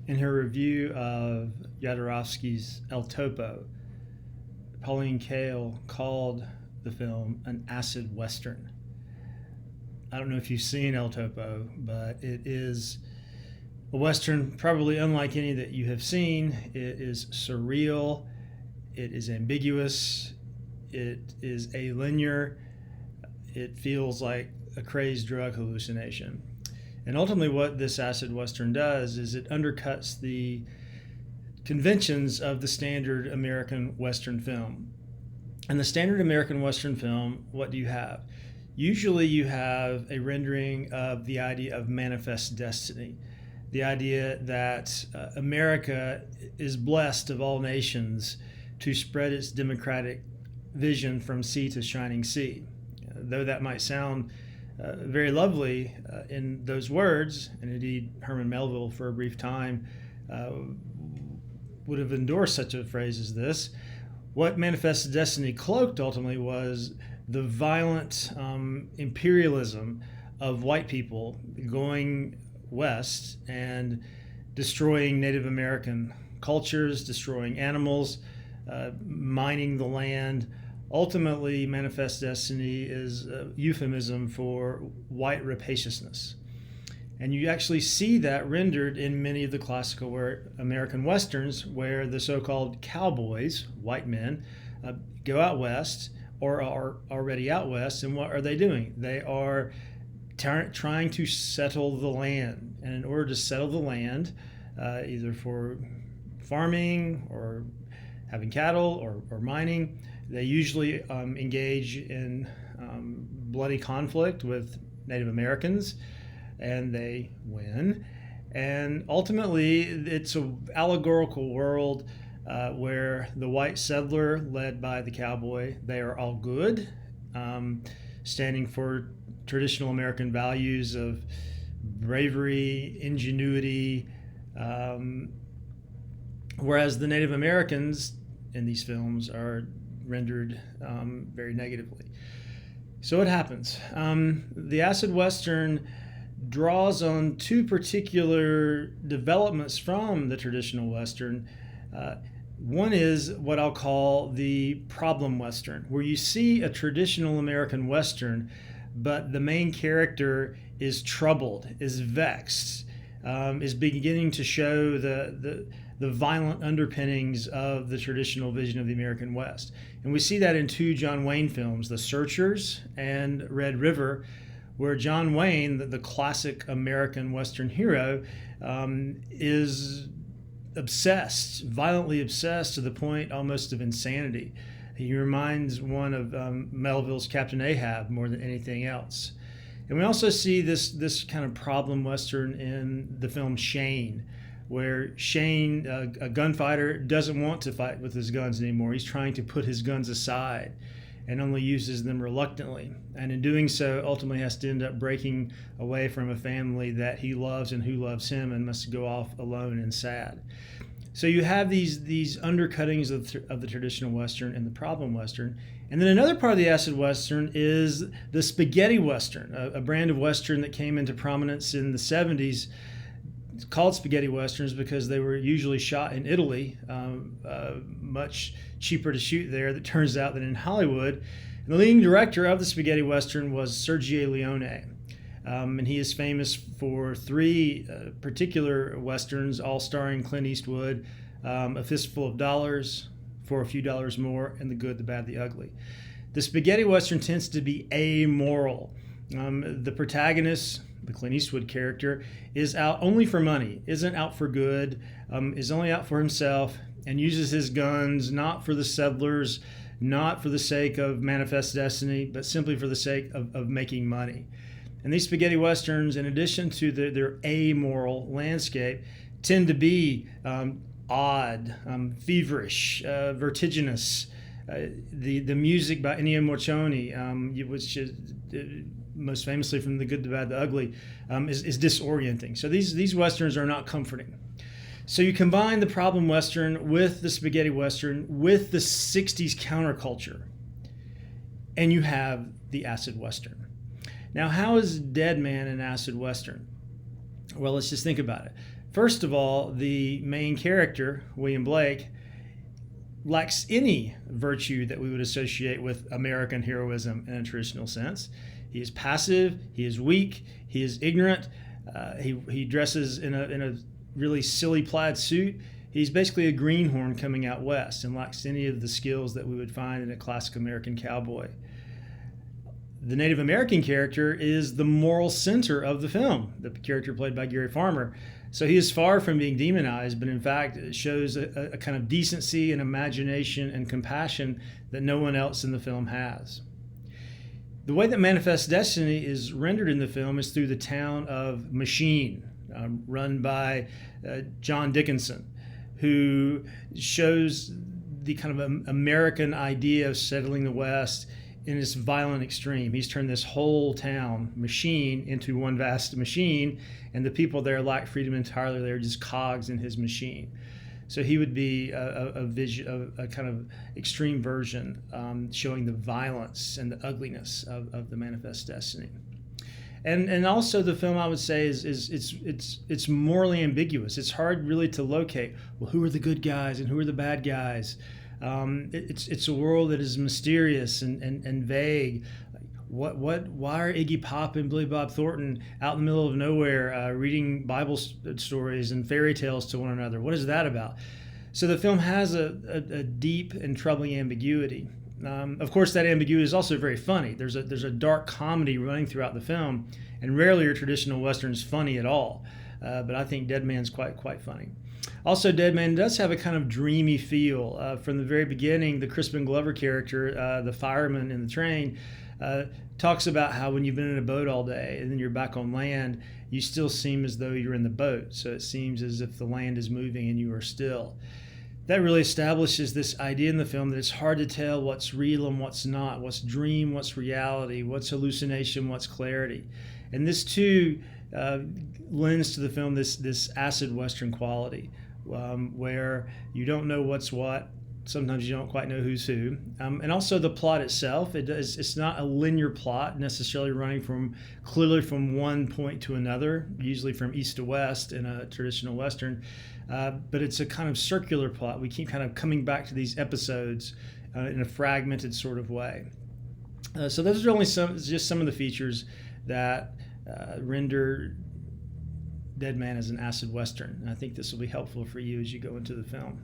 In her review of Jodorowsky's El Topo, Pauline Kael called the film an acid western. I don't know if you've seen El Topo, but it is a western probably unlike any that you have seen. It is surreal, it is ambiguous, it is alinear, it feels like a crazed drug hallucination. And ultimately, what this acid western does is it undercuts the conventions of the standard American western film. And the standard American western film, what do you have? Usually you have a rendering of the idea of manifest destiny, the idea that America is blessed of all nations to spread its democratic vision from sea to shining sea. Though that might sound very lovely in those words, and indeed Herman Melville for a brief time would have endorsed such a phrase as this, what Manifest Destiny cloaked ultimately was the violent imperialism of white people going west and destroying Native American cultures, destroying animals, mining the land. Ultimately, Manifest Destiny is a euphemism for white rapaciousness. And you actually see that rendered in many of the classical American westerns where the so-called cowboys, white men, go out west or are already out west. And what are they doing? They are trying to settle the land. And in order to settle the land, either for farming or having cattle or mining, they usually engage in bloody conflict with Native Americans, and they win. And ultimately, it's an allegorical world where the white settler, led by the cowboy, they are all good, standing for traditional American values of bravery, ingenuity, whereas the Native Americans in these films are rendered very negatively. So what happens? The acid western draws on two particular developments from the traditional western. One is what I'll call the problem western, where you see a traditional American western, but the main character is troubled, is vexed, is beginning to show the violent underpinnings of the traditional vision of the American West. And we see that in two John Wayne films, The Searchers and Red River, where John Wayne, the classic American Western hero, is obsessed, violently obsessed to the point almost of insanity. He reminds one of Melville's Captain Ahab more than anything else. And we also see this kind of problem Western in the film Shane, where Shane, a gunfighter, doesn't want to fight with his guns anymore. He's trying to put his guns aside and only uses them reluctantly. And in doing so, ultimately has to end up breaking away from a family that he loves and who loves him, and must go off alone and sad. So you have these undercuttings of the traditional Western and the problem Western. And then another part of the acid Western is the spaghetti Western, a brand of Western that came into prominence in the 70s. It's called spaghetti westerns because they were usually shot in Italy, much cheaper to shoot there, that turns out, than in Hollywood. And the leading director of the spaghetti western was Sergio Leone. And he is famous for three particular westerns, all starring Clint Eastwood, A Fistful of Dollars, For a Few Dollars More, and The Good, the Bad, the Ugly. The spaghetti western tends to be amoral. The protagonist, the Clint Eastwood character, is out only for money, isn't out for good, is only out for himself, and uses his guns not for the settlers, not for the sake of manifest destiny, but simply for the sake of making money. And these spaghetti westerns, in addition to their amoral landscape, tend to be odd, feverish, vertiginous. The music by Ennio Morricone, which is most famously from The Good, the Bad, the Ugly, is disorienting. So these westerns are not comforting. So you combine the problem western with the spaghetti western with the 60s counterculture, and you have the acid western. Now, how is Dead Man an acid western? Well, let's just think about it. First of all, the main character, William Blake, lacks any virtue that we would associate with American heroism in a traditional sense. He is passive, he is weak, he is ignorant, he dresses in a really silly plaid suit. He's basically a greenhorn coming out west and lacks any of the skills that we would find in a classic American cowboy. The Native American character is the moral center of the film, the character played by Gary Farmer. So he is far from being demonized, but in fact it shows a kind of decency and imagination and compassion that no one else in the film has. The way that Manifest Destiny is rendered in the film is through the town of Machine, run by John Dickinson, who shows the kind of American idea of settling the West in this violent extreme. He's turned this whole town, Machine, into one vast machine, and the people there lack freedom entirely. They're just cogs in his machine. So he would be a kind of extreme version, showing the violence and the ugliness of the Manifest Destiny. And also the film, I would say, it's morally ambiguous. It's hard really to locate, well, who are the good guys and who are the bad guys. It's a world that is mysterious and vague. Why are Iggy Pop and Billy Bob Thornton out in the middle of nowhere reading Bible stories and fairy tales to one another? What is that about? So the film has a deep and troubling ambiguity. Of course, that ambiguity is also very funny. There's a dark comedy running throughout the film, and rarely are traditional westerns funny at all. But I think Dead Man's quite funny. Also, Dead Man does have a kind of dreamy feel. From the very beginning, the Crispin Glover character, the fireman in the train, talks about how when you've been in a boat all day and then you're back on land, you still seem as though you're in the boat. So it seems as if the land is moving and you are still. That really establishes this idea in the film that it's hard to tell what's real and what's not, what's dream, what's reality, what's hallucination, what's clarity. And this too lends to the film this acid Western quality, where you don't know what's what. Sometimes you don't quite know who's who. And also the plot itself, it's not a linear plot necessarily running clearly from one point to another, usually from east to west in a traditional Western, but it's a kind of circular plot. We keep kind of coming back to these episodes in a fragmented sort of way. So those are only just some of the features that render Dead Man as an acid Western. And I think this will be helpful for you as you go into the film.